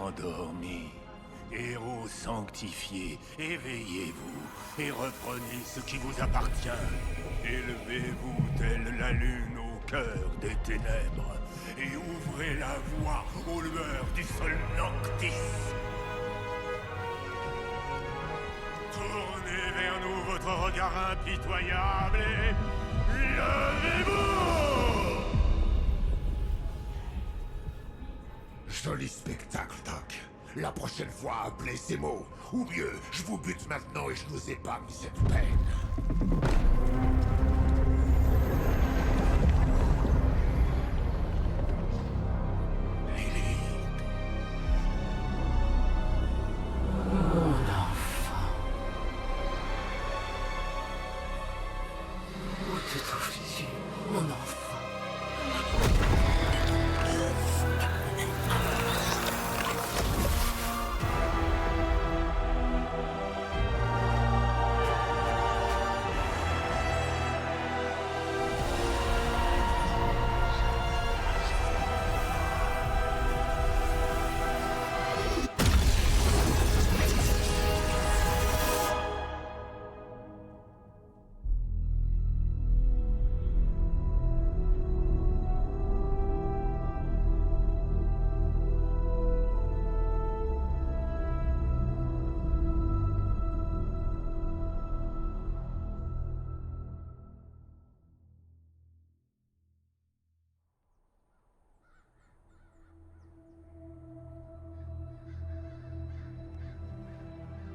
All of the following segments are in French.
endormis. Héros sanctifiés, éveillez-vous et reprenez ce qui vous appartient. Élevez-vous telle la lune au cœur des ténèbres et ouvrez la voie aux lueurs du sol Noctis. Tournez vers nous votre regard impitoyable et levez-vous! Joli spectacle, Doc. La prochaine fois, appelez ces mots. Ou mieux, je vous bute maintenant et je nous épargne cette peine.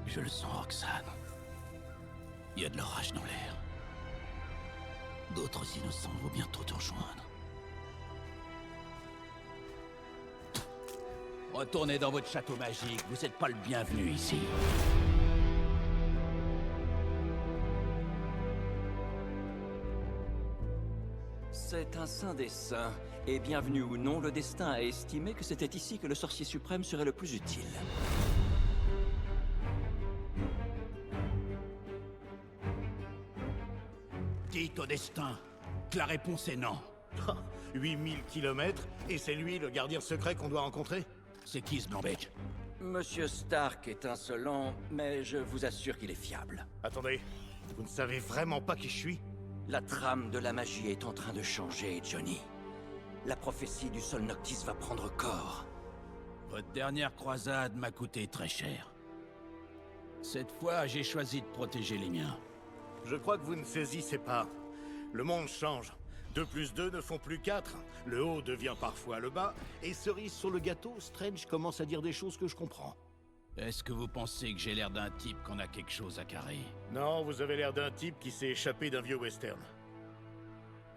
Je le sens, Roxane. Il y a de l'orage dans l'air. D'autres innocents vont bientôt te rejoindre. Retournez dans votre château magique, vous n'êtes pas le bienvenu ici. C'est un saint des saints, et bienvenu ou non, le destin a estimé que c'était ici que le sorcier suprême serait le plus utile. Dites au destin que la réponse est non. 8000 kilomètres, et c'est lui le gardien secret qu'on doit rencontrer? C'est qui ce Blanc-Bec? Monsieur Stark est insolent, mais je vous assure qu'il est fiable. Attendez, vous ne savez vraiment pas qui je suis? La trame de la magie est en train de changer, Johnny. La prophétie du sol Noctis va prendre corps. Votre dernière croisade m'a coûté très cher. Cette fois, j'ai choisi de protéger les miens. Je crois que vous ne saisissez pas. Le monde change. 2 plus 2 ne font plus 4. Le haut devient parfois le bas. Et cerise sur le gâteau, Strange commence à dire des choses que je comprends. Est-ce que vous pensez que j'ai l'air d'un type qu'on a quelque chose à carrer? Non, vous avez l'air d'un type qui s'est échappé d'un vieux western.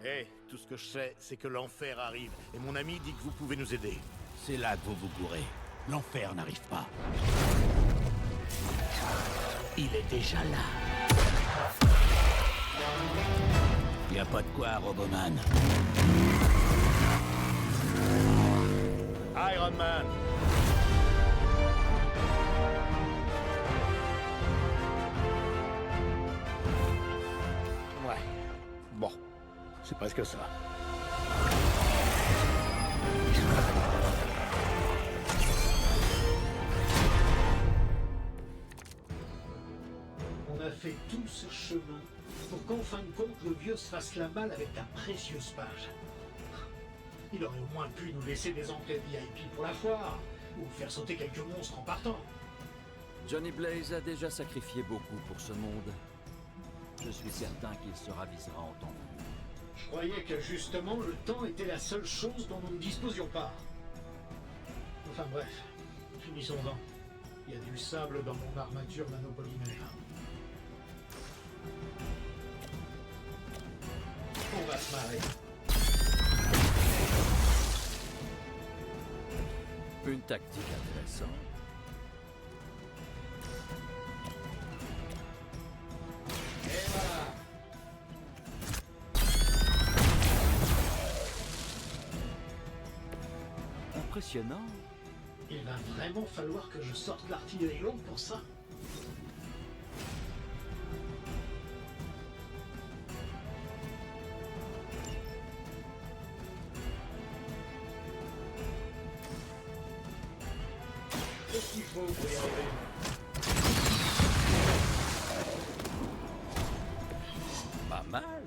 Eh, tout ce que je sais, c'est que l'enfer arrive. Et mon ami dit que vous pouvez nous aider. C'est là que vous vous gourrez. L'enfer n'arrive pas. Il est déjà là. Y a pas de quoi, Roboman. Iron Man! Ouais. Bon. C'est presque ça. On a fait tout ce chemin pour qu'en fin de compte, le vieux se fasse la malle avec ta précieuse page. Il aurait au moins pu nous laisser des entrées VIP pour la foire, ou faire sauter quelques monstres en partant. Johnny Blaze a déjà sacrifié beaucoup pour ce monde. Je suis certain qu'il se ravisera en temps voulu. Je croyais que justement, le temps était la seule chose dont nous ne disposions pas. Enfin bref, finissons-en. Il y a du sable dans mon armature nanopolymère. On va se marrer. Une tactique intéressante. Et voilà. Impressionnant. Il va vraiment falloir que je sorte l'artillerie longue pour ça. faut pour y arriver. Pas mal.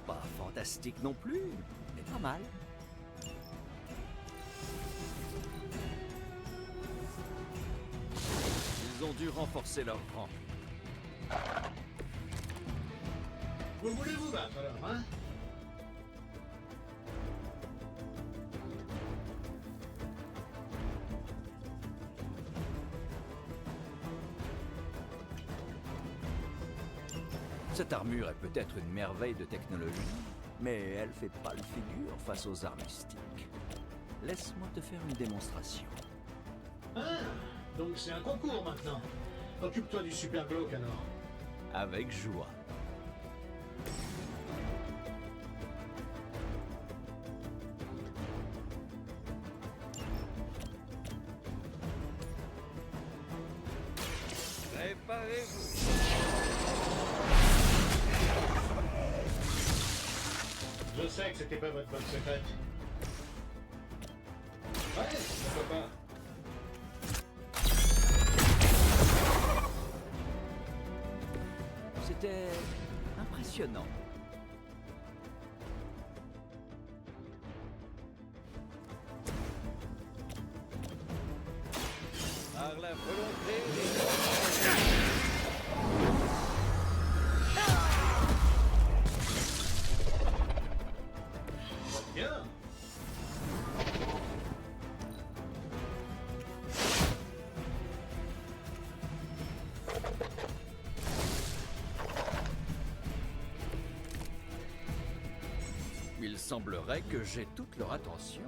Pas fantastique non plus, mais pas mal. Ils ont dû renforcer leur rang. Vous voulez vous battre alors, hein? Cette armure est peut-être une merveille de technologie, mais elle fait pâle figure face aux arts mystiques. Laisse-moi te faire une démonstration. Ah, donc c'est un concours maintenant. Occupe-toi du super glauque alors. Avec joie. Préparez-vous. Je sais que c'était pas votre bonne secrète. Ouais, pourquoi pas. C'était impressionnant. Par la volonté Bien. il semblerait que j'ai toute leur attention.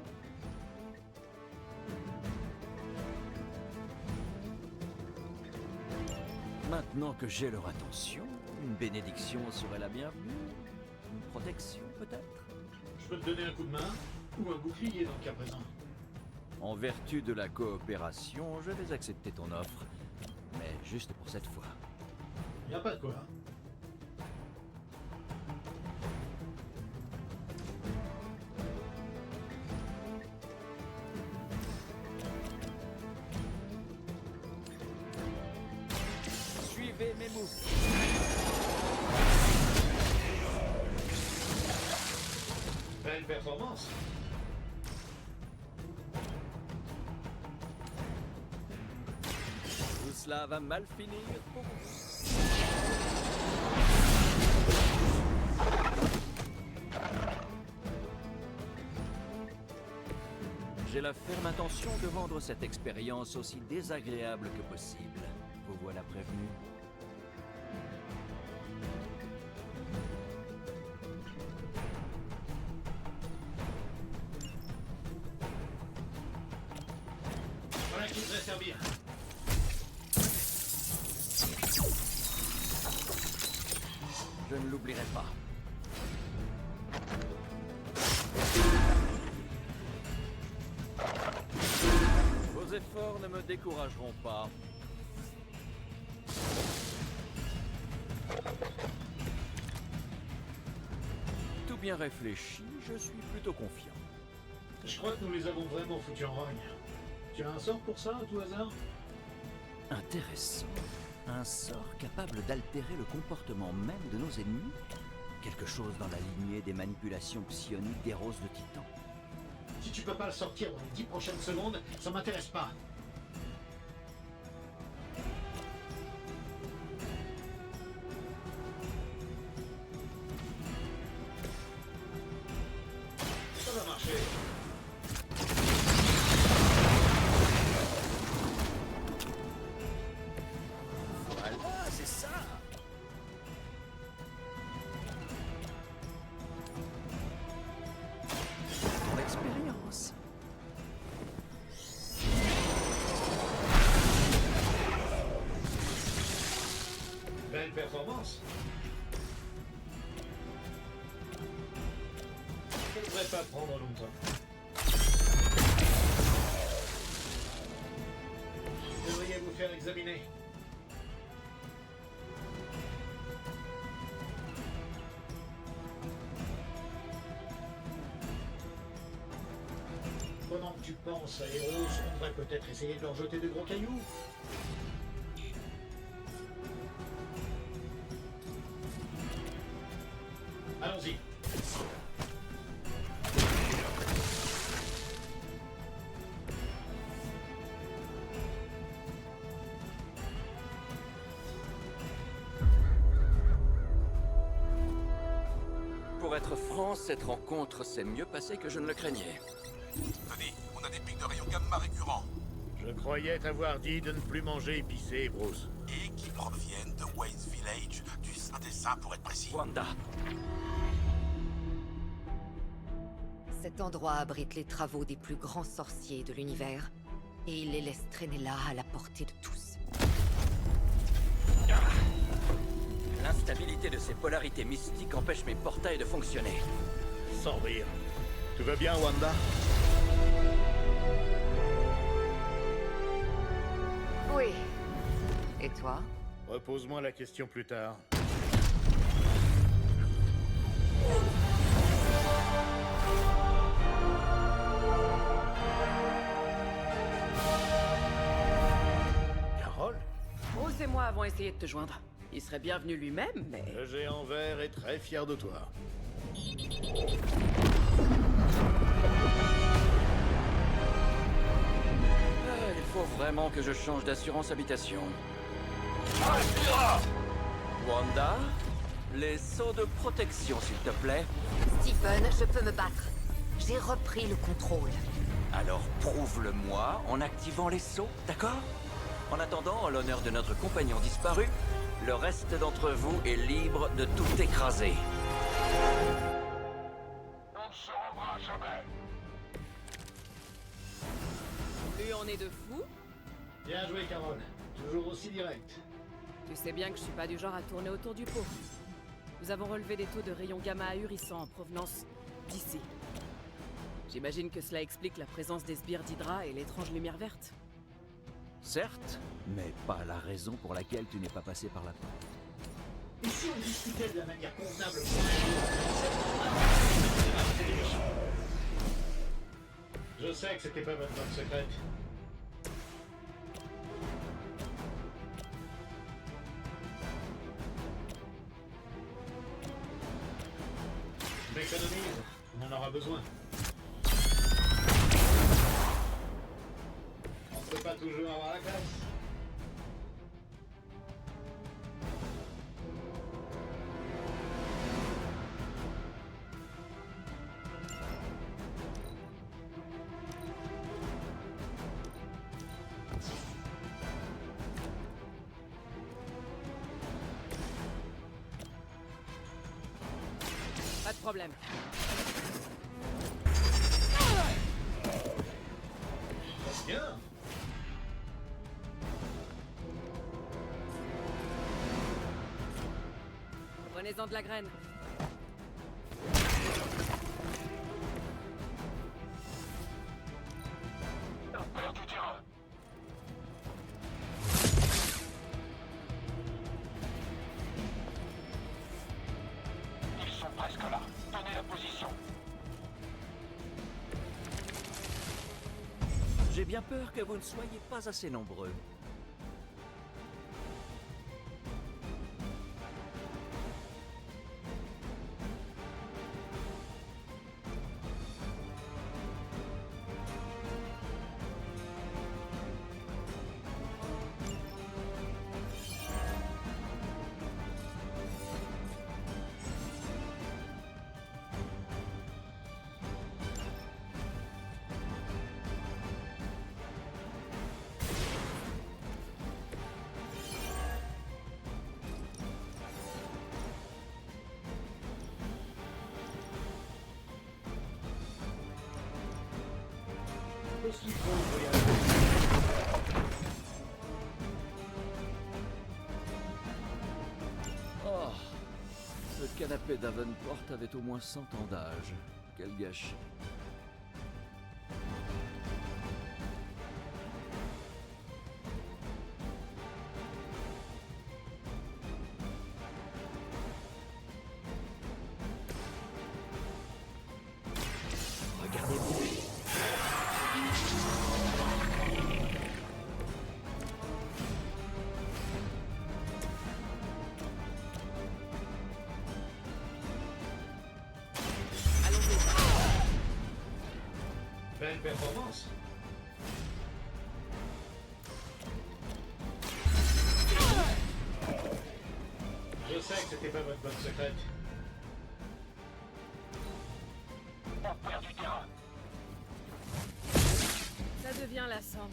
Maintenant que j'ai leur attention, une bénédiction serait la bienvenue. Une protection, peut-être. Je peux te donner un coup de main ou un bouclier dans le cas présent. En vertu de la coopération, je vais accepter ton offre. Mais juste pour cette fois. Y a pas de quoi. Suivez mes moves. Belle performance. Tout cela va mal finir pour vous. J'ai la ferme intention de rendre cette expérience aussi désagréable que possible. Vous voilà prévenu. Voilà qui devrait servir. Je ne l'oublierai pas. Vos efforts ne me décourageront pas. Tout bien réfléchi, je suis plutôt confiant. Je crois que nous les avons vraiment foutus en rogne. Tu as un sort pour ça, à tout hasard? Intéressant. Un sort capable d'altérer le comportement même de nos ennemis? Quelque chose dans la lignée des manipulations psioniques des roses de Titan. Si tu peux pas le sortir dans les 10 prochaines secondes, ça m'intéresse pas. Ça va marcher. Voilà, c'est ça! Ton expérience. Belle performance. Ça devrait pas prendre longtemps. Vous devriez vous faire examiner. Pendant que tu penses à Eros, on devrait peut-être essayer de leur jeter de gros cailloux. Allons-y. Pour être franc, cette rencontre s'est mieux passée que je ne le craignais. Tony, on a des pics de rayons gamma récurrents. Je croyais t'avoir dit de ne plus manger épicé, Bruce. Et qui proviennent de Wayne's Village, du Saint des Saints pour être précis. Wanda, Cet endroit abrite les travaux des plus grands sorciers de l'univers, et il les laisse traîner là à la portée de tous. l'instabilité de ces polarités mystiques empêche mes portails de fonctionner. Sans rire. Tout va bien, Wanda? Oui. Et toi? Repose-moi la question plus tard. Carole? Bruce et moi avons essayé de te joindre. Il serait bienvenu lui-même, mais... Le géant vert est très fier de toi. Il faut vraiment que je change d'assurance habitation. Wanda, les sauts de protection, s'il te plaît. Stephen, je peux me battre. J'ai repris le contrôle. Alors prouve-le-moi en activant les sauts, d'accord? En attendant, en l'honneur de notre compagnon disparu, le reste d'entre vous est libre de tout écraser. On ne se rendra jamais. Plus on est de fous. Bien joué, Carole. Toujours aussi direct. Tu sais bien que je suis pas du genre à tourner autour du pot. Nous avons relevé des taux de rayons gamma ahurissants en provenance d'ici. J'imagine que cela explique la présence des sbires d'Hydra et l'étrange lumière verte. Certes, mais pas la raison pour laquelle tu n'es pas passé par la porte. Et si on discutait de la manière convenable Je sais que c'était pas votre bonne secrète. Je m'économise, on en aura besoin. On peut pas toujours avoir la classe. Pas de problème. Bien. Prenez-en de la graine. Père du terrain. Ils sont presque là. Tenez la position. J'ai bien peur que vous ne soyez pas assez nombreux. Oh, ce canapé d'Avenport avait au moins 100 ans d'âge. Quel gâchis. Regardez-vous. Belle performance. Je sais que c'était pas votre bonne secrète. On perd du terrain. Ça devient lassant.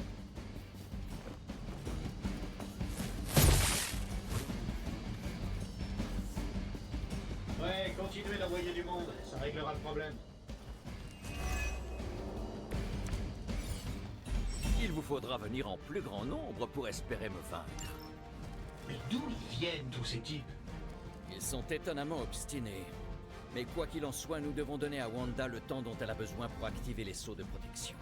Ouais, continuez d'envoyer du monde, ça réglera le problème. Il vous faudra venir en plus grand nombre pour espérer me vaincre. Mais d'où ils viennent tous ces types? Ils sont étonnamment obstinés. Mais quoi qu'il en soit, nous devons donner à Wanda le temps dont elle a besoin pour activer les sceaux de protection.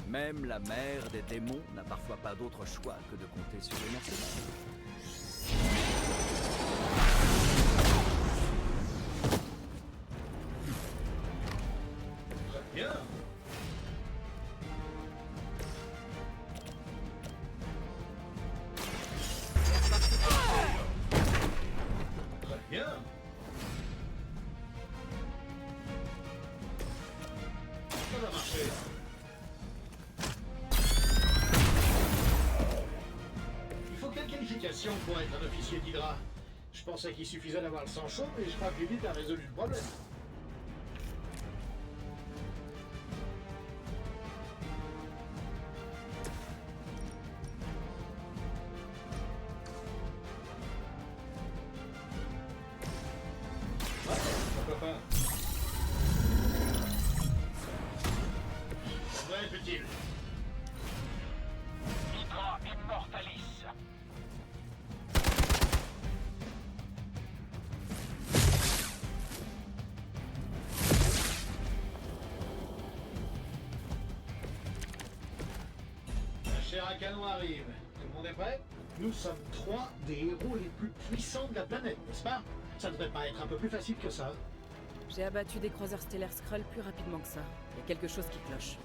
Même la mère des démons n'a parfois pas d'autre choix que de compter sur les mercenaires. Très bien. Très bien. Ça va marcher. Il faut quelle qualification pour être un officier d'Hydra? Je pensais qu'il suffisait d'avoir le sang chaud, mais je crois que Lilith a résolu le problème. Ouais, pourquoi pas. Ça devrait être utile. Hydra Immortalis. La chair à canon arrive. Tout le monde est prêt? Nous sommes 3 des héros les plus puissants de la planète, n'est-ce pas? Ça devrait pas être un peu plus facile que ça. J'ai abattu des croiseurs stellaires Skrull plus rapidement que ça. Il y a quelque chose qui cloche.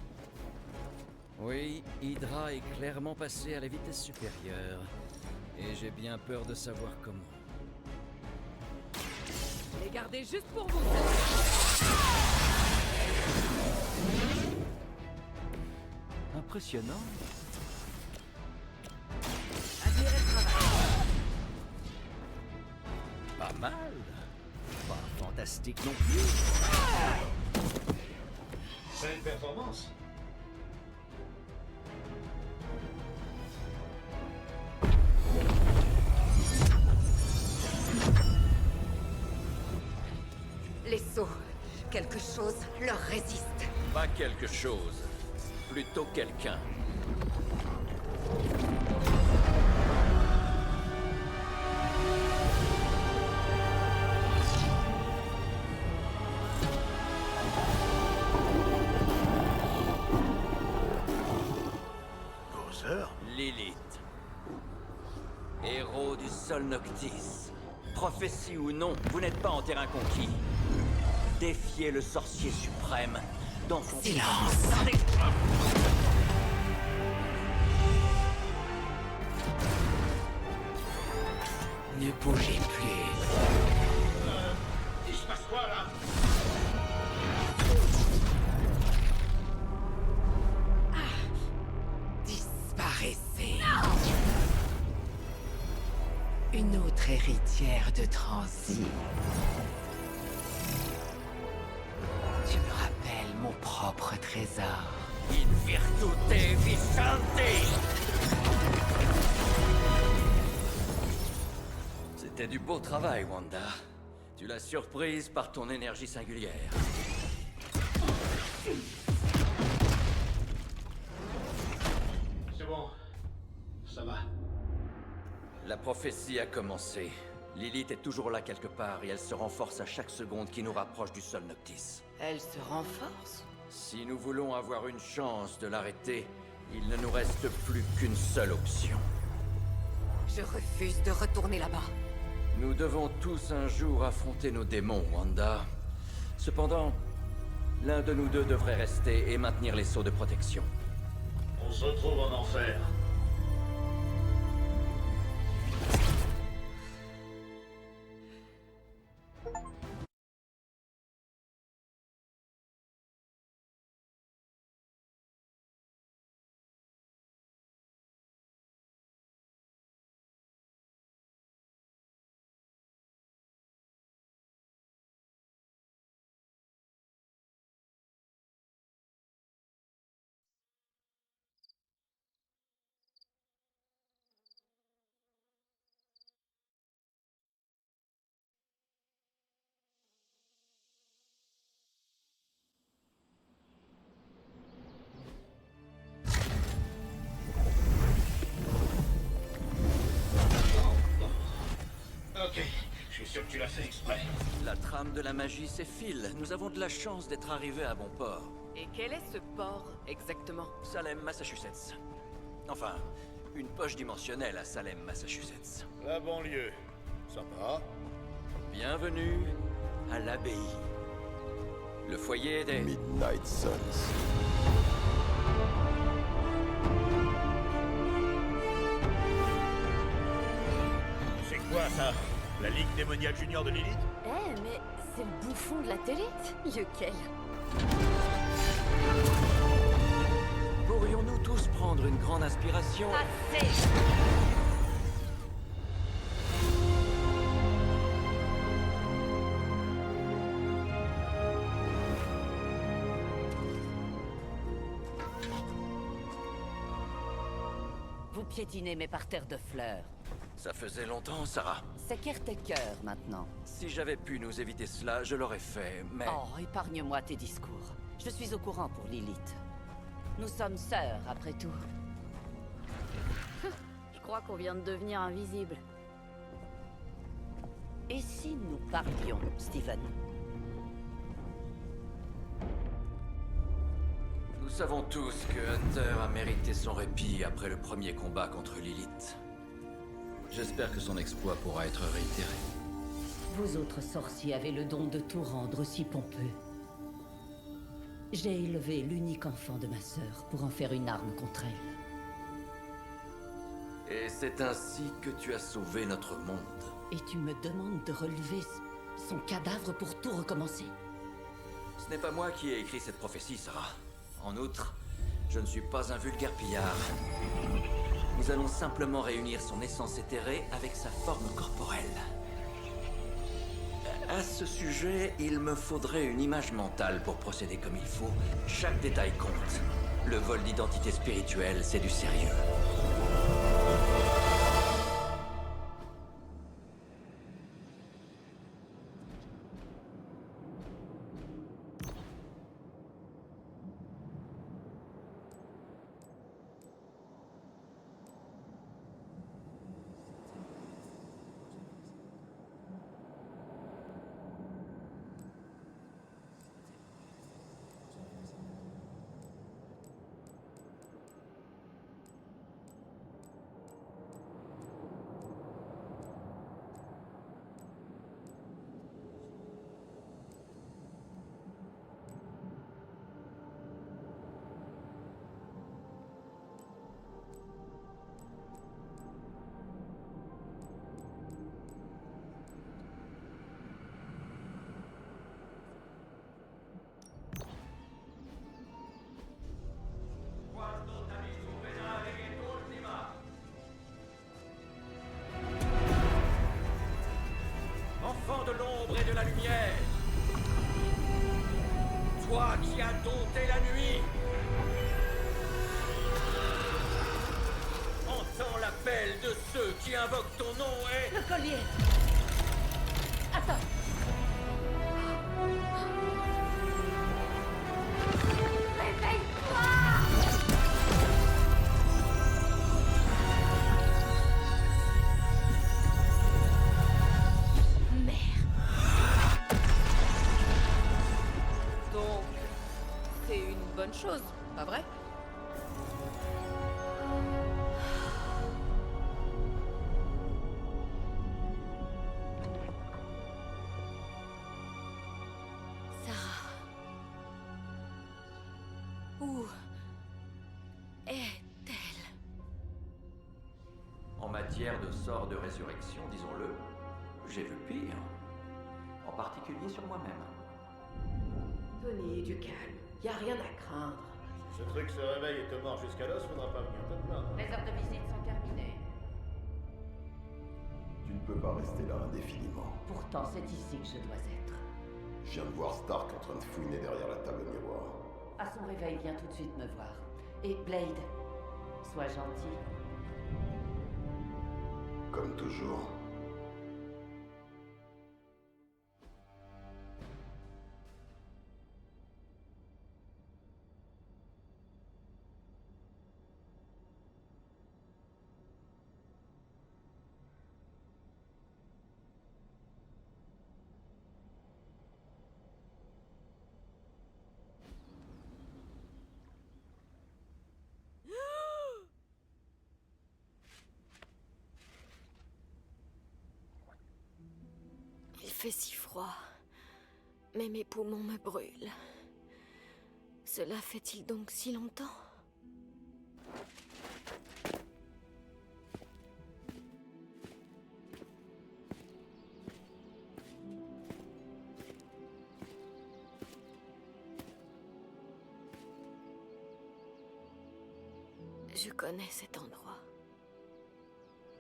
Oui, Hydra est clairement passé à la vitesse supérieure. Et j'ai bien peur de savoir comment. Les gardez juste pour vous. Impressionnant. Admirez le travail. Pas mal. Pas fantastique non plus. Belle performance. Les sceaux, quelque chose leur résiste. Pas quelque chose. Plutôt quelqu'un. Gozer? Lilith. Héros du Sol Noctis. Prophétie ou non, vous n'êtes pas en terrain conquis. Défiez le sorcier suprême dans son... Silence! Ne bougez plus. Il se passe quoi là? Disparaissez. Une autre héritière de Transi. Tu me rappelles mon propre trésor. In virtute vicente. C'était du beau travail, Wanda. Tu l'as surprise par ton énergie singulière. C'est bon. Ça va. La prophétie a commencé. Lilith est toujours là quelque part et elle se renforce à chaque seconde qui nous rapproche du sol Noctis. Elle se renforce? Si nous voulons avoir une chance de l'arrêter, il ne nous reste plus qu'une seule option. Je refuse de retourner là-bas. Nous devons tous un jour affronter nos démons, Wanda. Cependant, l'un de nous deux devrait rester et maintenir les sceaux de protection. On se retrouve en enfer. Ok, je suis sûr que tu l'as fait exprès. La trame de la magie s'effile. Nous avons de la chance d'être arrivés à bon port. Et quel est ce port, exactement? Salem, Massachusetts. Enfin, une poche dimensionnelle à Salem, Massachusetts. La banlieue. Sympa. Bienvenue à l'abbaye. Le foyer des... Midnight Suns. C'est quoi ça? La Ligue démoniaque junior de Lilith? Eh, mais c'est le bouffon de la télé? Lequel? Pourrions-nous tous prendre une grande inspiration? Assez! Vous piétinez mes parterres de fleurs. Ça faisait longtemps, Sarah. C'est Caretaker maintenant. Si j'avais pu nous éviter cela, je l'aurais fait, mais... Oh, épargne-moi tes discours. Je suis au courant pour Lilith. Nous sommes sœurs, après tout. Je crois qu'on vient de devenir invisible. Et si nous parlions, Steven? Nous savons tous que Hunter a mérité son répit après le premier combat contre Lilith. J'espère que son exploit pourra être réitéré. Vous autres sorciers avez le don de tout rendre si pompeux. J'ai élevé l'unique enfant de ma sœur pour en faire une arme contre elle. Et c'est ainsi que tu as sauvé notre monde. Et tu me demandes de relever son cadavre pour tout recommencer? Ce n'est pas moi qui ai écrit cette prophétie, Sarah. En outre, je ne suis pas un vulgaire pillard. Nous allons simplement réunir son essence éthérée avec sa forme corporelle. À ce sujet, il me faudrait une image mentale pour procéder comme il faut. Chaque détail compte. Le vol d'identité spirituelle, c'est du sérieux. Enfant de l'ombre et de la lumière, toi qui as dompté la nuit, entends l'appel de ceux qui invoquent ton nom et... Le collier! Attends! bonne chose, pas vrai? Sarah. Où est-elle? En matière de sort de résurrection, disons-le, j'ai vu pire. En particulier sur moi-même. Tony, du calme. Y a rien à craindre. Si ce truc se réveille et te mord jusqu'à l'os, faudra pas venir te plaindre. Les heures de visite sont terminées. Tu ne peux pas rester là indéfiniment. Pourtant, c'est ici que je dois être. Je viens de voir Stark en train de fouiner derrière la table miroir. À son réveil, viens tout de suite me voir. Et Blade, sois gentil. Comme toujours. Il fait si froid, mais mes poumons me brûlent. Cela fait-il donc si longtemps? Je connais cet endroit.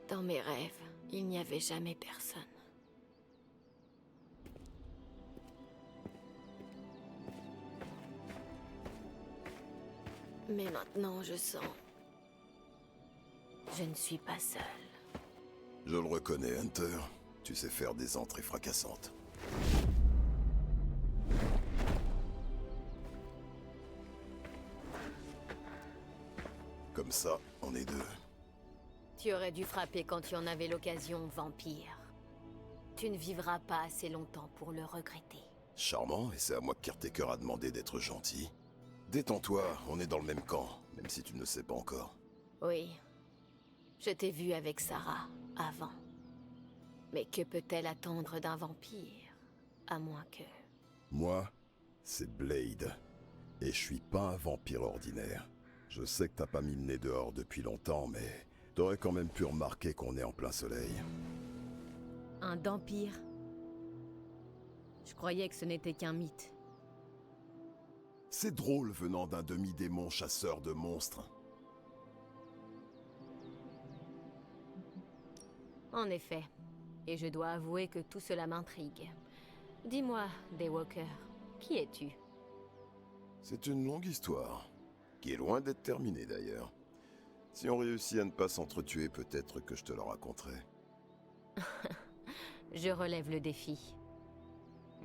Dans mes rêves, il n'y avait jamais personne. Mais maintenant, je sens... Je ne suis pas seule. Je le reconnais, Hunter. Tu sais faire des entrées fracassantes. Comme ça, on est deux. Tu aurais dû frapper quand tu en avais l'occasion, vampire. Tu ne vivras pas assez longtemps pour le regretter. Charmant, et c'est à moi que Caretaker a demandé d'être gentil. Détends-toi, on est dans le même camp, même si tu ne le sais pas encore. Oui. Je t'ai vu avec Sarah, avant. Mais que peut-elle attendre d'un vampire? À moins que... Moi, c'est Blade. Et je suis pas un vampire ordinaire. Je sais que t'as pas mis le nez dehors depuis longtemps, mais... T'aurais quand même pu remarquer qu'on est en plein soleil. Un vampire? Je croyais que ce n'était qu'un mythe. C'est drôle venant d'un demi-démon chasseur de monstres. En effet. Et je dois avouer que tout cela m'intrigue. Dis-moi, Daywalker, qui es-tu? C'est une longue histoire, qui est loin d'être terminée d'ailleurs. Si on réussit à ne pas s'entretuer, peut-être que je te le raconterai. Je relève le défi.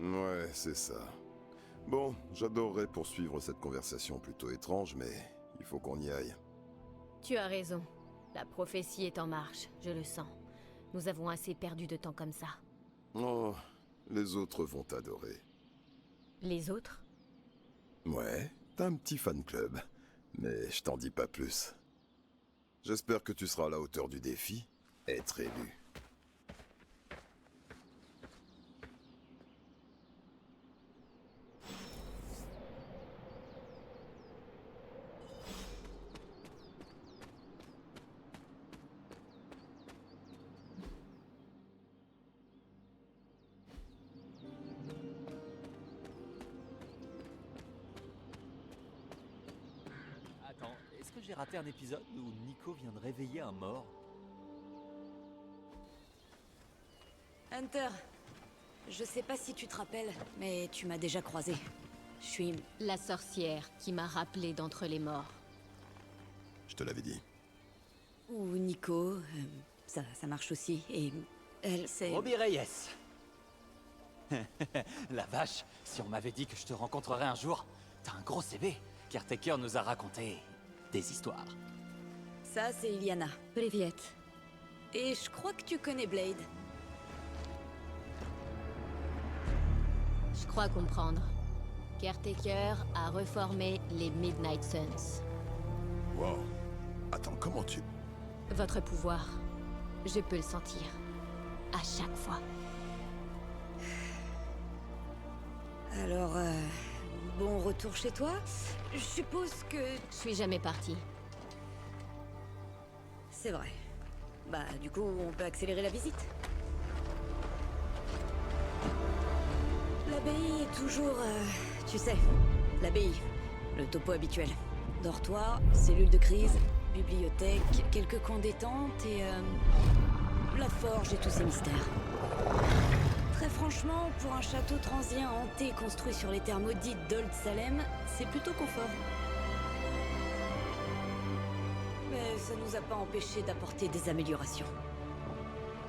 Ouais, c'est ça. Bon, j'adorerais poursuivre cette conversation plutôt étrange, mais il faut qu'on y aille. Tu as raison. La prophétie est en marche, je le sens. Nous avons assez perdu de temps comme ça. Oh, les autres vont t'adorer. Les autres? Ouais, t'as un petit fan club, mais je t'en dis pas plus. J'espère que tu seras à la hauteur du défi, être élu. Attends, est-ce que j'ai raté un épisode où Nico vient de réveiller un mort? Hunter, je sais pas si tu te rappelles, mais tu m'as déjà croisé. Je suis... La sorcière qui m'a rappelé d'entre les morts. Je te l'avais dit. Ou Nico, ça marche aussi, et... Elle, c'est... Robbie Reyes. La vache, si on m'avait dit que je te rencontrerais un jour, t'as un gros CV. Caretaker nous a raconté des histoires. Ça, c'est Iliana. Privet. Et je crois que tu connais Blade. Je crois comprendre. Caretaker a reformé les Midnight Suns. Wow. Attends, comment tu... Votre pouvoir, je peux le sentir. À chaque fois. Alors, bon retour chez toi. Je suppose que... Je suis jamais partie. C'est vrai. Bah, du coup, on peut accélérer la visite. L'abbaye est toujours... tu sais, l'abbaye. Le topo habituel. Dortoir, cellule de crise, bibliothèque, quelques coins détente et... la forge et tous ses mystères. Très franchement, pour un château transient hanté construit sur les terres maudites d'Old Salem, c'est plutôt confort. Mais ça nous a pas empêché d'apporter des améliorations.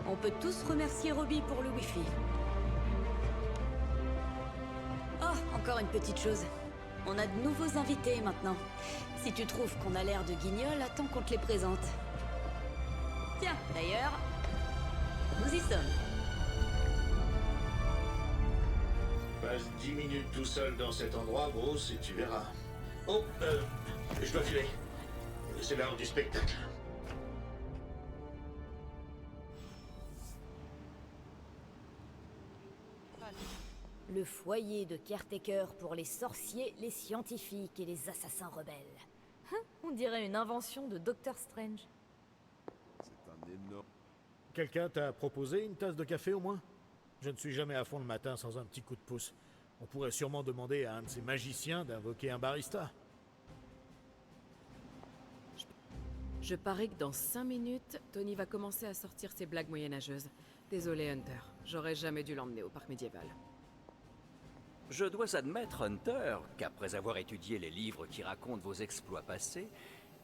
On peut tous remercier Robbie pour le Wi-Fi. Oh, encore une petite chose. On a de nouveaux invités maintenant. Si tu trouves qu'on a l'air de guignols, attends qu'on te les présente. Tiens, d'ailleurs, nous y sommes. Passe 10 minutes tout seul dans cet endroit, Bruce, et tu verras. Oh, je dois filer. C'est l'heure du spectacle. Le foyer de Caretaker pour les sorciers, les scientifiques et les assassins rebelles. On dirait une invention de Doctor Strange. C'est un énorme... Quelqu'un t'a proposé une tasse de café au moins? Je ne suis jamais à fond le matin sans un petit coup de pouce. On pourrait sûrement demander à un de ces magiciens d'invoquer un barista. Je parie que dans 5 minutes, Tony va commencer à sortir ses blagues moyenâgeuses. Désolé, Hunter. J'aurais jamais dû l'emmener au parc médiéval. Je dois admettre, Hunter, qu'après avoir étudié les livres qui racontent vos exploits passés,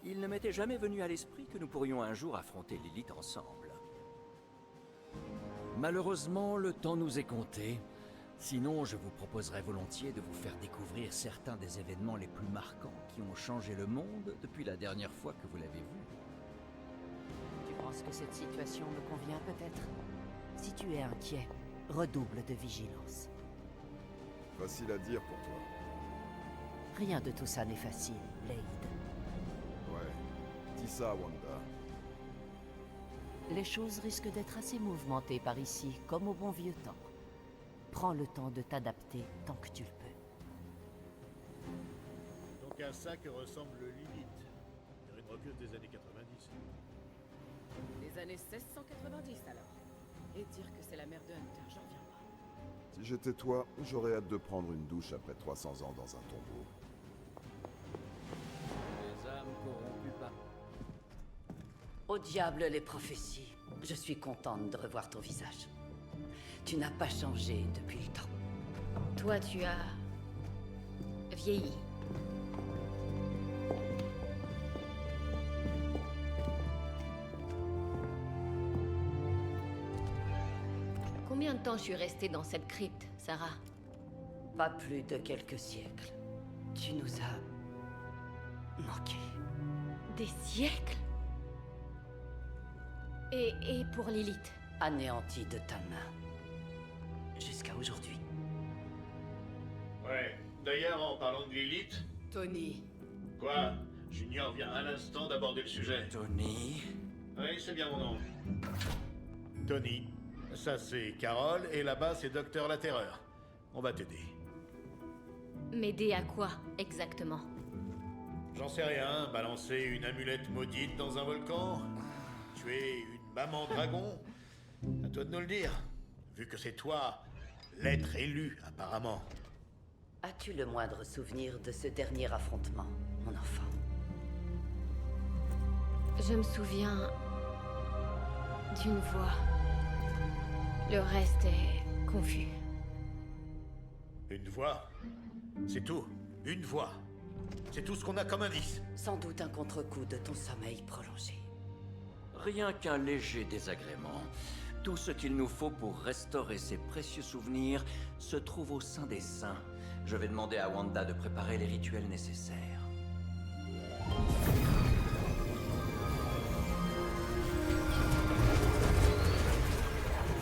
il ne m'était jamais venu à l'esprit que nous pourrions un jour affronter Lilith ensemble. Malheureusement, le temps nous est compté. Sinon, je vous proposerais volontiers de vous faire découvrir certains des événements les plus marquants qui ont changé le monde depuis la dernière fois que vous l'avez vu. Tu penses que cette situation me convient peut-être? Si tu es inquiet, redouble de vigilance. Facile à dire pour toi. Rien de tout ça n'est facile, Blade. Ouais. Dis ça, Wanda. Les choses risquent d'être assez mouvementées par ici, comme au bon vieux temps. Prends le temps de t'adapter tant que tu le peux. Donc à ça que ressemble le Lilith. Une recluse des années 90. Les années 1690 alors. Et dire que c'est la mère de Hunter, j'en reviens pas. Si j'étais toi, j'aurais hâte de prendre une douche après 300 ans dans un tombeau. Les âmes corrompues par... Au diable les prophéties. Je suis contente de revoir ton visage. Tu n'as pas changé depuis le temps. Toi, tu as... vieilli. Combien de temps je suis restée dans cette crypte, Sarah? Pas plus de quelques siècles. Tu nous as... manqué. Des siècles? Et pour Lilith? Anéanti de ta main. Jusqu'à aujourd'hui. Ouais. D'ailleurs, en parlant de Lilith... Tony. Quoi? Junior vient à l'instant d'aborder le sujet. Tony... Oui, c'est bien mon nom. Tony. Ça c'est Carole, et là-bas c'est Docteur La Terreur. On va t'aider. M'aider à quoi, exactement? J'en sais rien, balancer une amulette maudite dans un volcan? Tuer une maman dragon? À toi de nous le dire. Vu que c'est toi, l'être élu, apparemment. As-tu le moindre souvenir de ce dernier affrontement, mon enfant? Je me souviens... d'une voix. Le reste est confus. Une voix? C'est tout. Une voix. C'est tout ce qu'on a comme indice. Sans doute un contre-coup de ton sommeil prolongé. Rien qu'un léger désagrément. Tout ce qu'il nous faut pour restaurer ces précieux souvenirs se trouve au sein des saints. Je vais demander à Wanda de préparer les rituels nécessaires.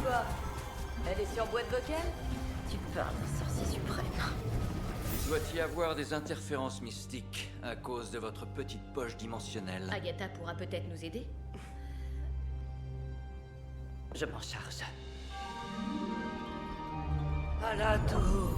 Quoi? Elle est sur boîte vocale? Tu parles d'un sorcier suprême. Doit y avoir des interférences mystiques à cause de votre petite poche dimensionnelle. Agatha pourra peut-être nous aider. Je m'en charge. À la tour.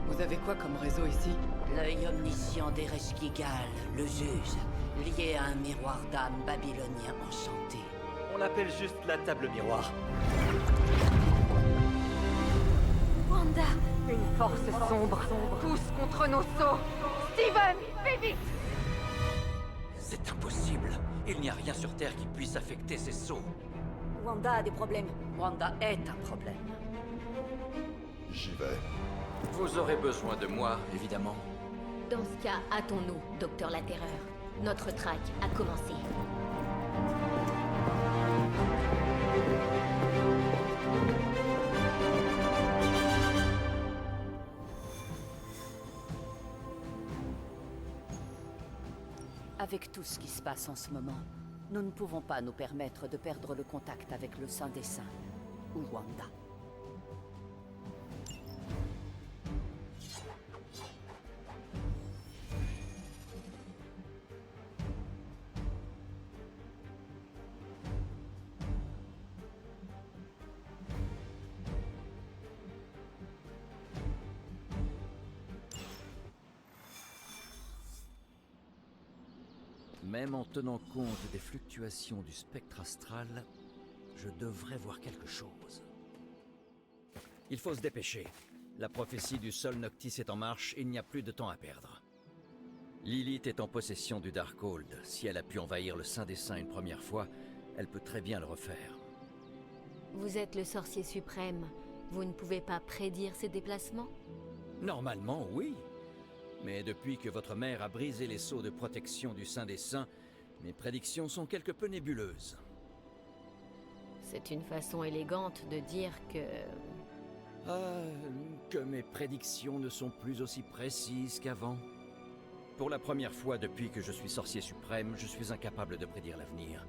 Vous avez quoi comme réseau ici? L'œil omniscient d'Ereshkigal, le juge, lié à un miroir d'âme babylonien enchanté. On l'appelle juste la table miroir. Wanda! Une force sombre, tous contre nos sceaux! Steven, fais vite! C'est impossible. Il n'y a rien sur Terre qui puisse affecter ces sceaux. Wanda a des problèmes. Wanda est un problème. J'y vais. Vous aurez besoin de moi, évidemment. Dans ce cas, hâtons-nous, Docteur La Terreur. Notre traque a commencé. Avec tout ce qui se passe en ce moment, nous ne pouvons pas nous permettre de perdre le contact avec le Saint des Saints, ou Wanda. Même en tenant compte des fluctuations du spectre astral, je devrais voir quelque chose. Il faut se dépêcher. La prophétie du Sol Noctis est en marche et il n'y a plus de temps à perdre. Lilith est en possession du Darkhold. Si elle a pu envahir le Saint des Saints une première fois, elle peut très bien le refaire. Vous êtes le sorcier suprême. Vous ne pouvez pas prédire ses déplacements? Normalement, oui. Mais depuis que votre mère a brisé les sceaux de protection du Saint des Saints, mes prédictions sont quelque peu nébuleuses. C'est une façon élégante de dire que... que mes prédictions ne sont plus aussi précises qu'avant. Pour la première fois depuis que je suis sorcier suprême, je suis incapable de prédire l'avenir.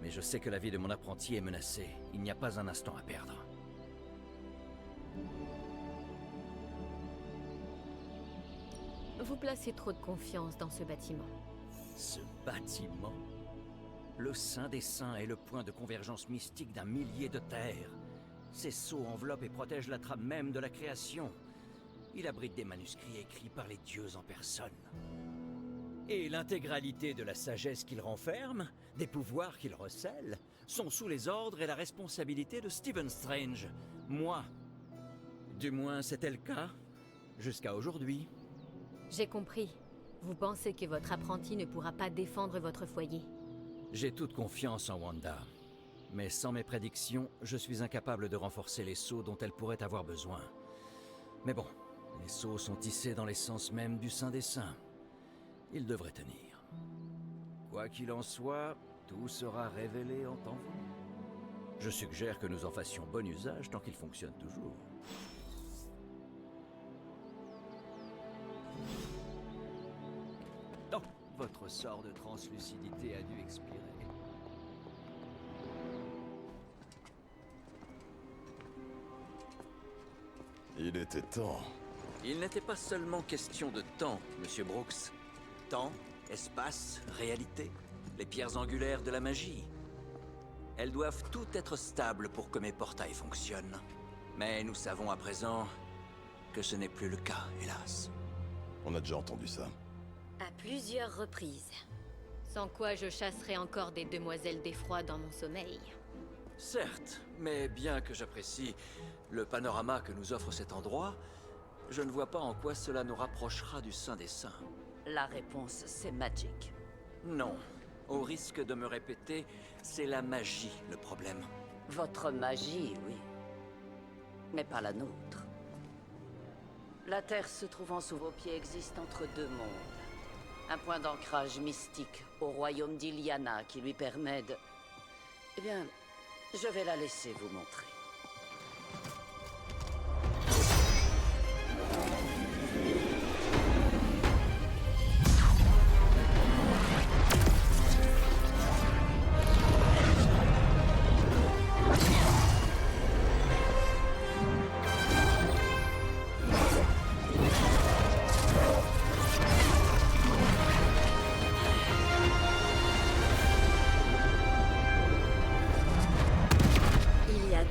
Mais je sais que la vie de mon apprenti est menacée. Il n'y a pas un instant à perdre. Vous placez trop de confiance dans ce bâtiment. Ce bâtiment? Le Saint des Saints est le point de convergence mystique d'un millier de terres. Ces sceaux enveloppent et protègent la trame même de la création. Il abrite des manuscrits écrits par les dieux en personne. Et l'intégralité de la sagesse qu'il renferme, des pouvoirs qu'il recèle, sont sous les ordres et la responsabilité de Stephen Strange, moi. Du moins, c'était le cas, jusqu'à aujourd'hui. J'ai compris. Vous pensez que votre apprenti ne pourra pas défendre votre foyer. J'ai toute confiance en Wanda. Mais sans mes prédictions, je suis incapable de renforcer les sceaux dont elle pourrait avoir besoin. Mais bon, les sceaux sont tissés dans l'essence même du Saint des Saints. Ils devraient tenir. Quoi qu'il en soit, tout sera révélé en temps voulu. Je suggère que nous en fassions bon usage tant qu'il fonctionne toujours. Oh, votre sort de translucidité a dû expirer. Il était temps. Il n'était pas seulement question de temps, Monsieur Brooks. Temps, espace, réalité, les pierres angulaires de la magie. Elles doivent toutes être stables pour que mes portails fonctionnent. Mais nous savons à présent que ce n'est plus le cas, hélas. On a déjà entendu ça. À plusieurs reprises. Sans quoi je chasserais encore des demoiselles d'effroi dans mon sommeil. Certes, mais bien que j'apprécie le panorama que nous offre cet endroit, je ne vois pas en quoi cela nous rapprochera du Saint des Saints. La réponse, c'est Magic. Non. Au risque de me répéter, c'est la magie le problème. Votre magie, oui. Mais pas la nôtre. La Terre se trouvant sous vos pieds existe entre deux mondes. Un point d'ancrage mystique au royaume d'Iliana qui lui permet de... Eh bien, je vais la laisser vous montrer.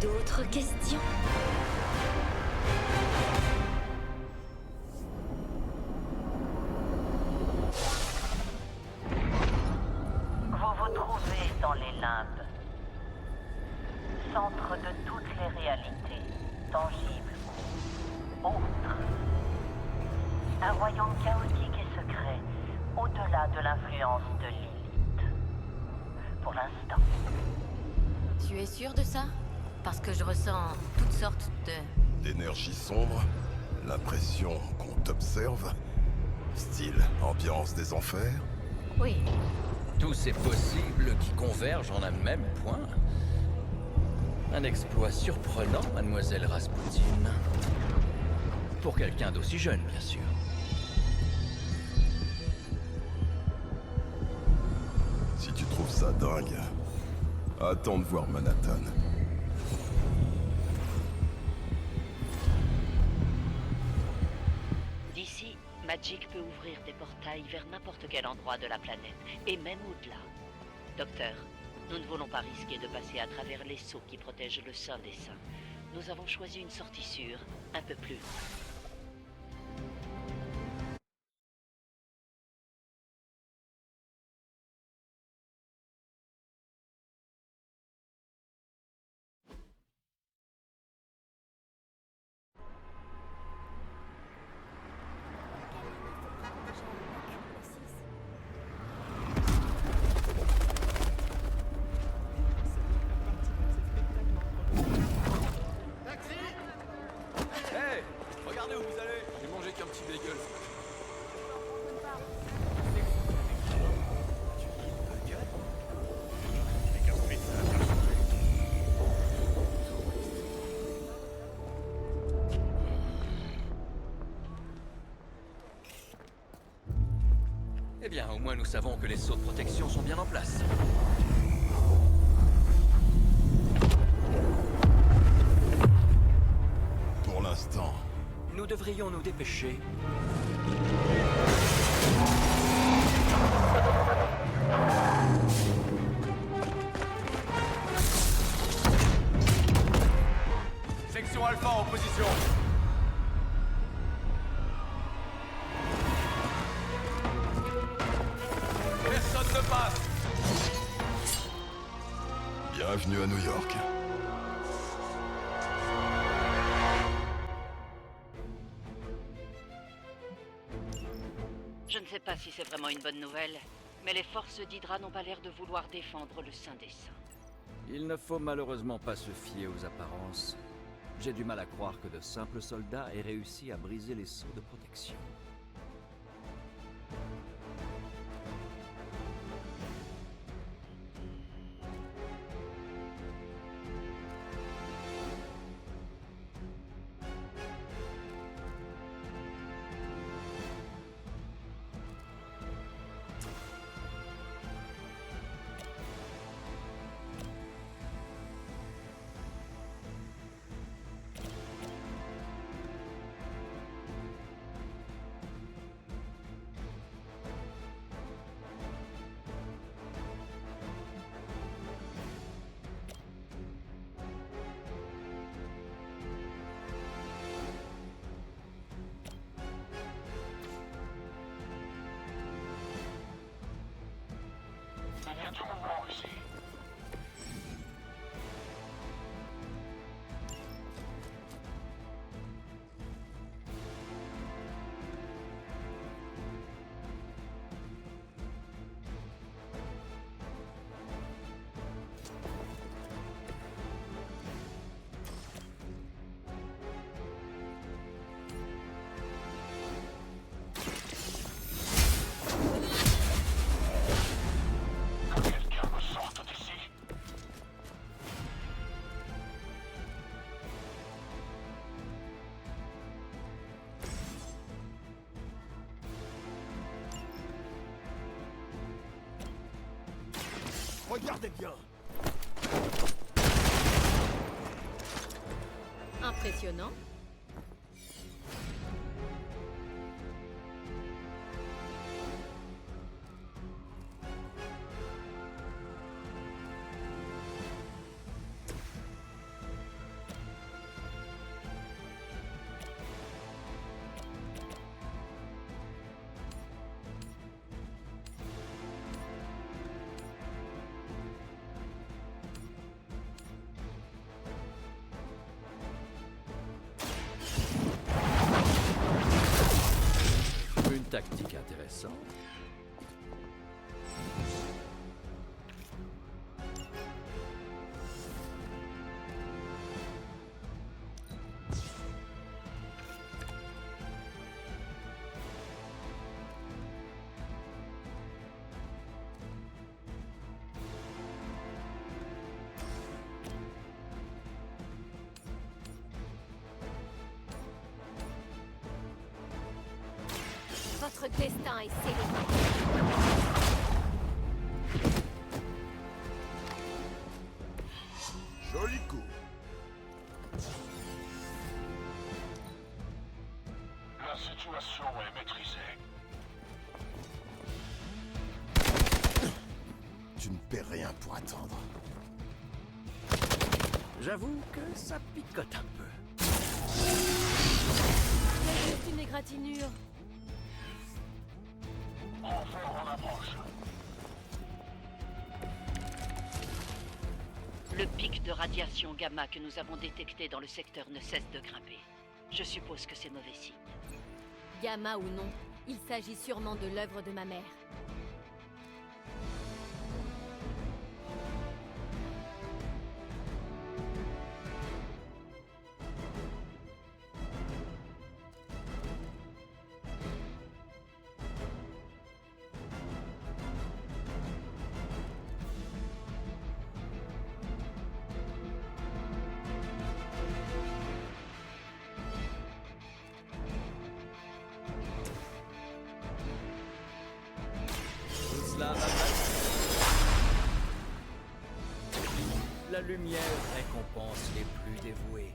D'autres questions? Vous vous trouvez dans les limbes, centre de toutes les réalités, tangibles ou autres. Un royaume chaotique et secret, au-delà de l'influence de Lilith. Pour l'instant. Tu es sûr de ça? Parce que je ressens toutes sortes d'énergie sombre, l'impression qu'on t'observe, style ambiance des enfers. Oui. Tous ces possibles qui convergent en un même point. Un exploit surprenant, mademoiselle Rasputin. Pour quelqu'un d'aussi jeune, bien sûr. Si tu trouves ça dingue, attends de voir Manhattan. D'ici, Magic peut ouvrir des portails vers n'importe quel endroit de la planète, et même au-delà. Docteur, nous ne voulons pas risquer de passer à travers les sceaux qui protègent le Saint des Saints. Nous avons choisi une sortie sûre, un peu plus loin. Hey, regardez où vous allez. J'ai mangé qu'un petit bagel. Eh bien, au moins nous savons que les sceaux de protection sont bien en place. Pour l'instant. Nous devrions nous dépêcher. Section Alpha en position. Personne ne passe. Bienvenue à New York. Je ne sais pas si c'est vraiment une bonne nouvelle, mais les forces d'Hydra n'ont pas l'air de vouloir défendre le Saint des Saints. Il ne faut malheureusement pas se fier aux apparences. J'ai du mal à croire que de simples soldats aient réussi à briser les sceaux de protection. Regardez bien. Impressionnant. Tactique intéressante. Votre destin est scellé. Joli coup. La situation est maîtrisée. Tu ne paies rien pour attendre. J'avoue que ça picote un peu. C'est une égratignure. Enfer en approche. Le pic de radiation gamma que nous avons détecté dans le secteur ne cesse de grimper. Je suppose que c'est mauvais signe. Gamma ou non, il s'agit sûrement de l'œuvre de ma mère. La lumière récompense les plus dévoués.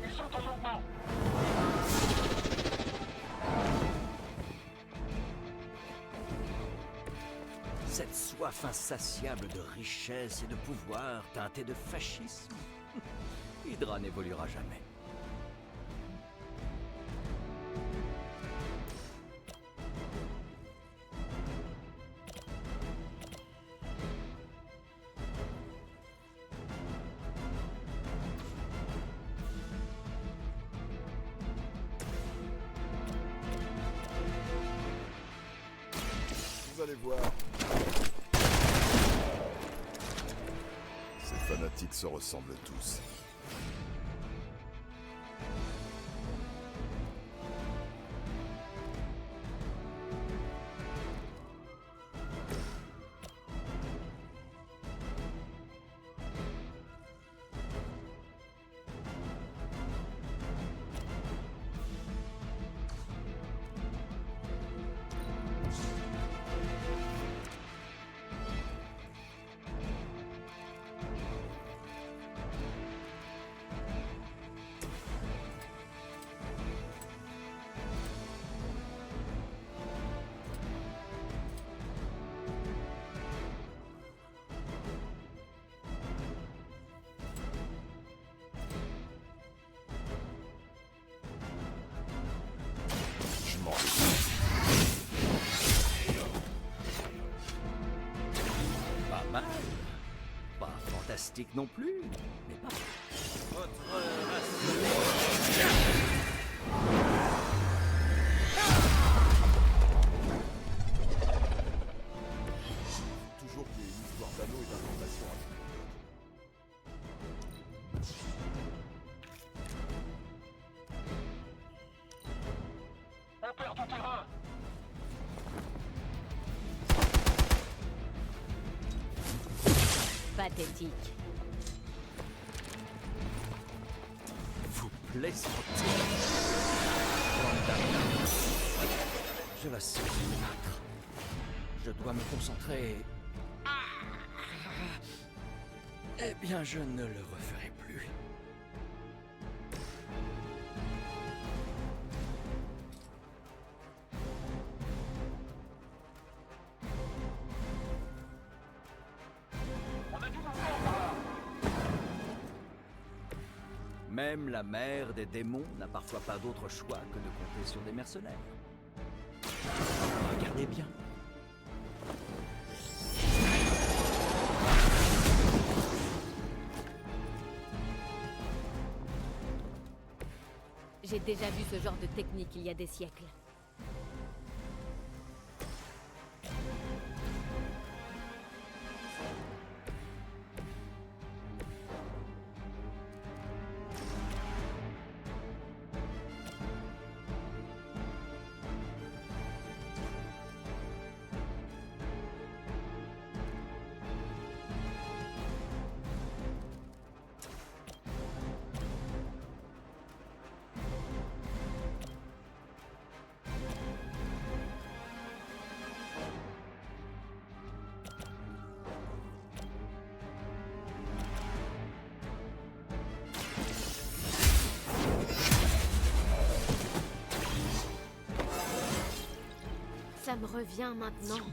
Ils sont en mouvement. Cette soif insatiable de richesse et de pouvoir teintée de fascisme. Hydra n'évoluera jamais. Vous allez voir. Ces fanatiques se ressemblent tous. Pas mal. Pas fantastique non plus, mais pas mal. Votre Toujours qu'il y ait une histoire d'anneaux et d'informations avec On perd du terrain. Pathétique. Vous plaisantez. Je la sens me battre. Je dois me concentrer. Eh bien, je ne le referai plus. Même la mère des démons n'a parfois pas d'autre choix que de compter sur des mercenaires. regardez bien. J'ai déjà vu ce genre de technique il y a des siècles. Ça me revient maintenant.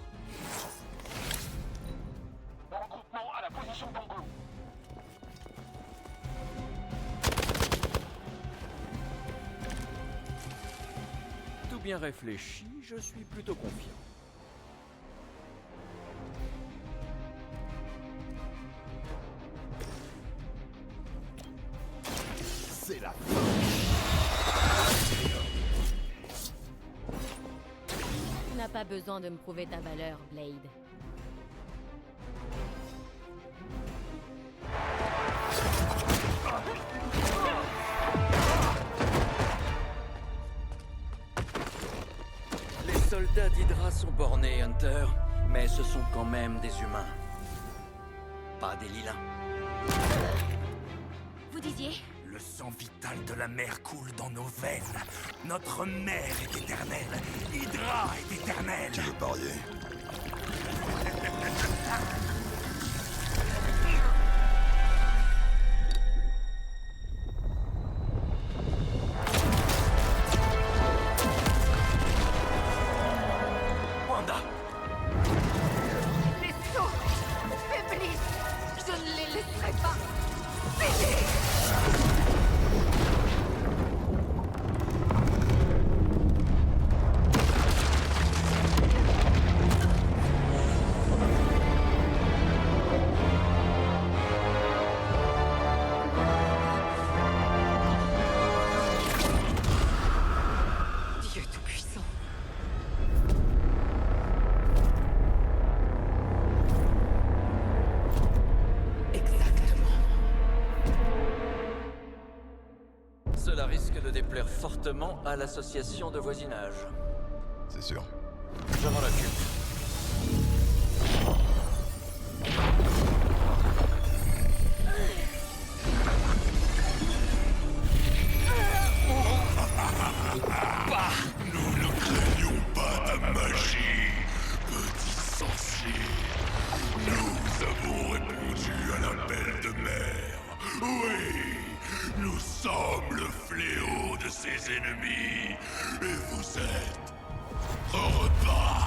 Regroupement à la position Tango. Tout bien réfléchi, je suis plutôt confiant. C'est la fin. Tu n'as pas besoin de me prouver ta valeur, Blade. Les soldats d'Hydra sont bornés, Hunter, mais ce sont quand même des humains. Pas des lilins. Vous disiez? Le sang vital de la mer coule dans nos veines. Notre mère est éternelle. Hydra est éternelle. Tu veux parier? Wanda! Les sceaux faiblissent. Je ne les laisserai pas finir. Dieu tout-puissant. Cela risque de déplaire fortement à l'association de voisinage. C'est sûr. Je m'en occupe. Nous ne craignons pas ta magie, petit sorcier. Nous avons répondu à l'appel de mer. Oui, nous sommes le fléau de ses ennemis. Et vous êtes repas.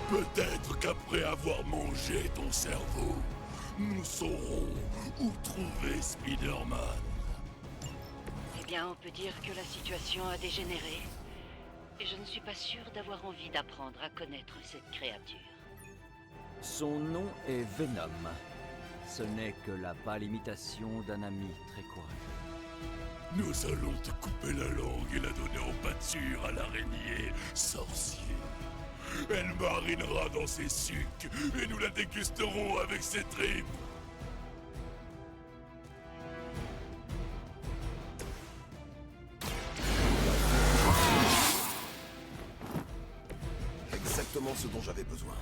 Peut-être qu'après avoir mangé ton cerveau, nous saurons où trouver Spider-Man. Eh bien, on peut dire que la situation a dégénéré. Et je ne suis pas sûre d'avoir envie d'apprendre à connaître cette créature. Son nom est Venom. Ce n'est que la pâle imitation d'un ami très courageux. Nous allons te couper la langue et la donner en pâture à l'araignée sorcier. Elle marinera dans ses sucs et nous la dégusterons avec ses tripes. Exactement ce dont j'avais besoin.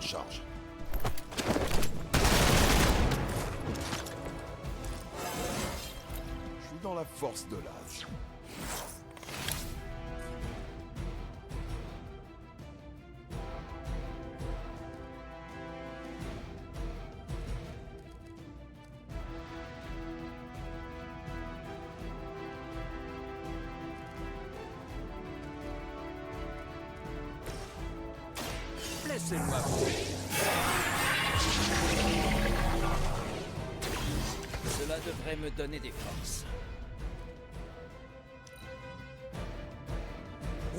Charge. Je suis dans la force de l'âge. Laissez-moi vous. Cela devrait me donner des forces.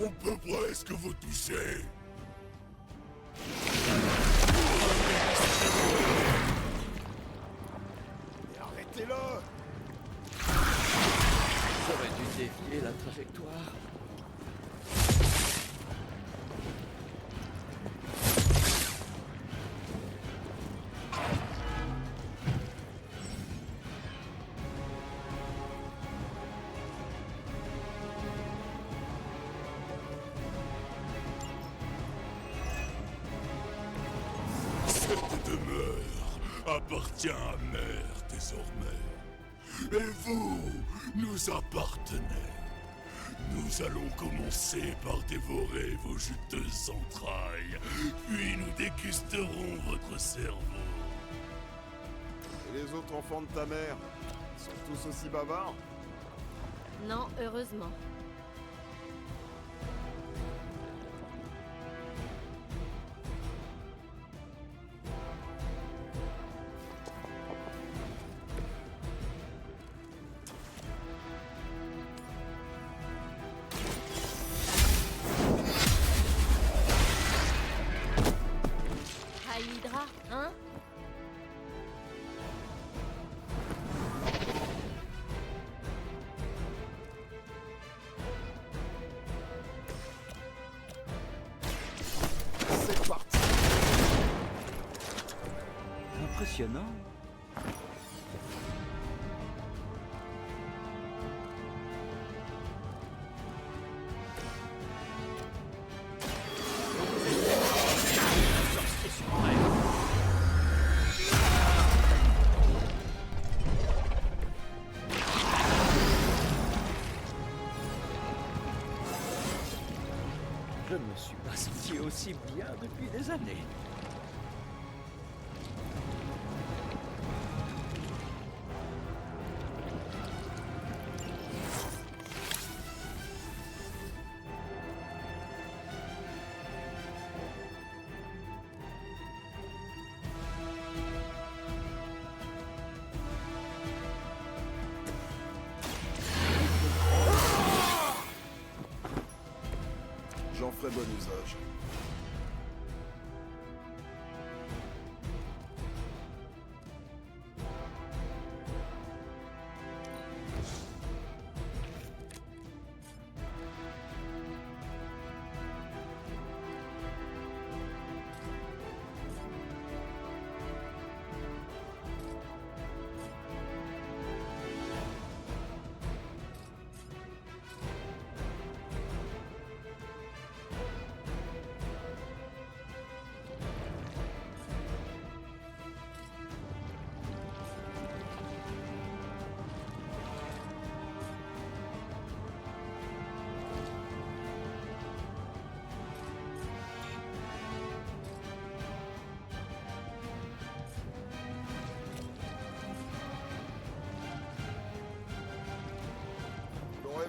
On peut presque vous toucher. Mais arrêtez-le! J'aurais dû dévier la trajectoire. Cette demeure appartient à Mère désormais. Et vous nous appartenez. Nous allons commencer par dévorer vos juteuses entrailles, puis nous dégusterons votre cerveau. Et les autres enfants de ta mère sont tous aussi bavards? Non, heureusement. Hydra, hein? C'est parti! Impressionnant. Je ne me suis pas senti aussi bien depuis des années. J'en ferai bon usage.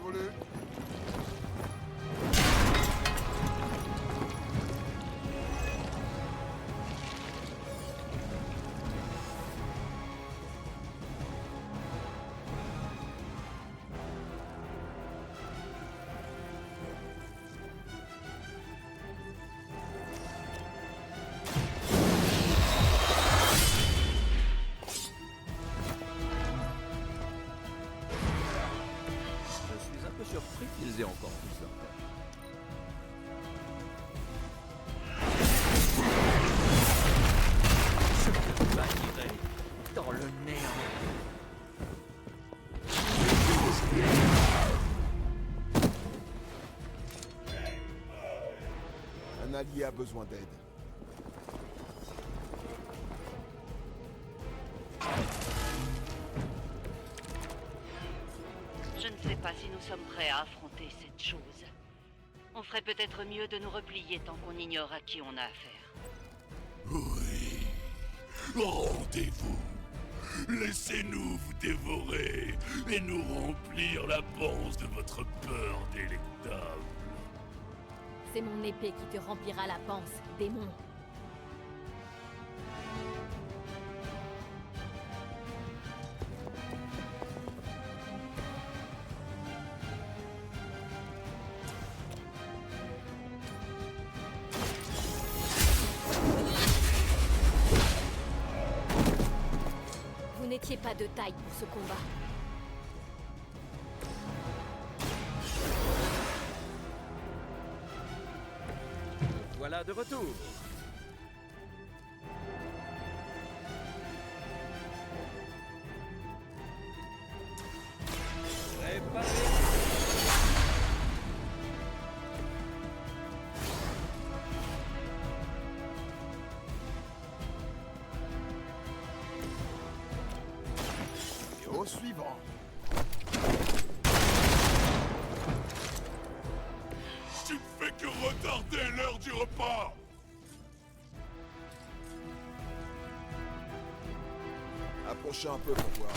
dévolu. Surpris qu'ils aient encore plus leur tête. Je te bannirai dans le néant. Un allié a besoin d'aide. Je ne sais pas si nous sommes prêts à affronter cette chose. On ferait peut-être mieux de nous replier tant qu'on ignore à qui on a affaire. Oui. Rendez-vous. Laissez-nous vous dévorer et nous remplir la panse de votre peur délectable. C'est mon épée qui te remplira la panse, démon. Vous n'étiez pas de taille pour ce combat. Voilà de retour. Et au suivant. Tu ne fais que retarder l'heure du repas. Approchez un peu pour voir.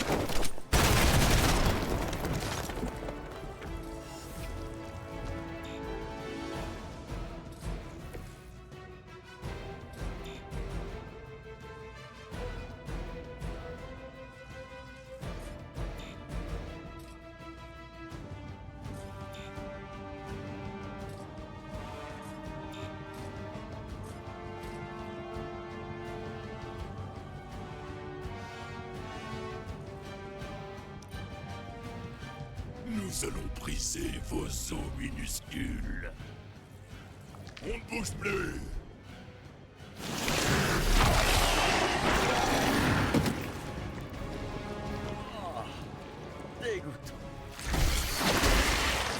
Nous allons briser vos os minuscules. On ne bouge plus. Dégoûtant.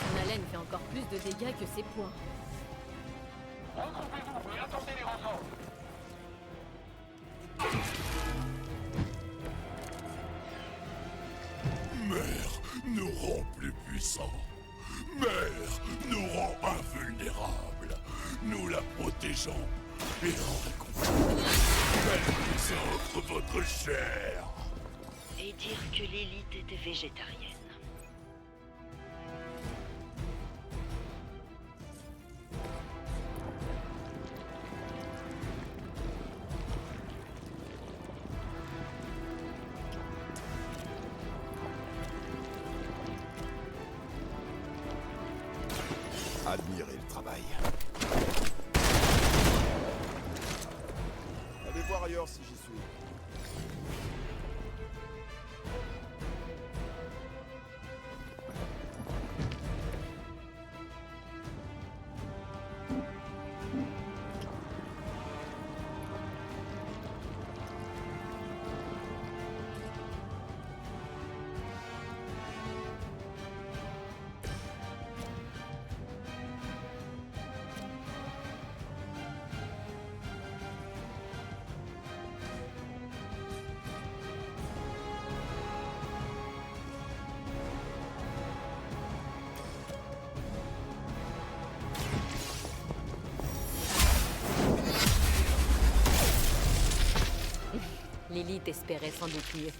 Son haleine fait encore plus de dégâts que ses poings. Regroupez-vous et attendez les renforts. Mère nous rend plus puissants. Mère nous rend invulnérables. Nous la protégeons et en récompense, elle nous offre votre chair. Et dire que l'élite était végétarienne. Admirez le travail. Allez voir ailleurs si j'y suis. Lilith espérait sans doute mieux.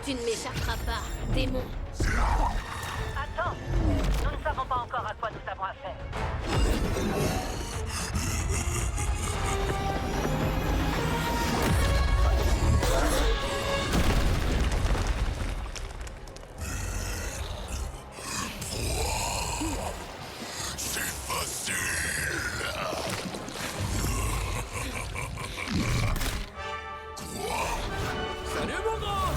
Tu ne m'échapperas pas, démon. Attends! Nous ne savons pas encore à quoi nous avons affaire. C'est facile. Salut mon grand!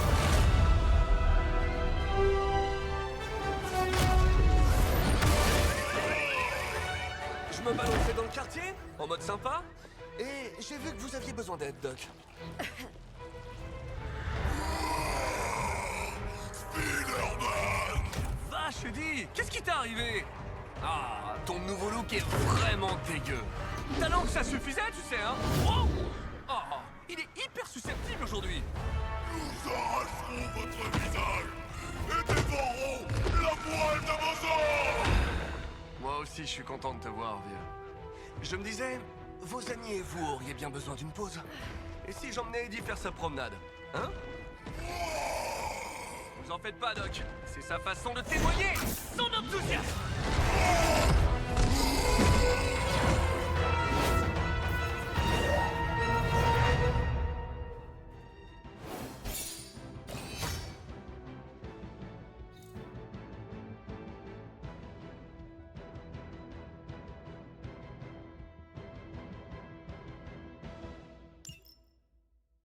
Je me balançais dans le quartier, en mode sympa, et j'ai vu que vous aviez besoin d'aide, Doc. Spider-Man! Vache, Eddie, qu'est-ce qui t'est arrivé? Ah, ton nouveau look est vraiment dégueu. Talent que ça suffisait, tu sais, hein? Oh, oh, il est hyper susceptible aujourd'hui. Nous arracherons votre visage et dévorerons la moelle de vos os! Moi aussi, je suis content de te voir, vieux. Je me disais, vos amis et vous auriez bien besoin d'une pause. Et si j'emmenais Eddie faire sa promenade, hein? Vous en faites pas, Doc. C'est sa façon de témoigner son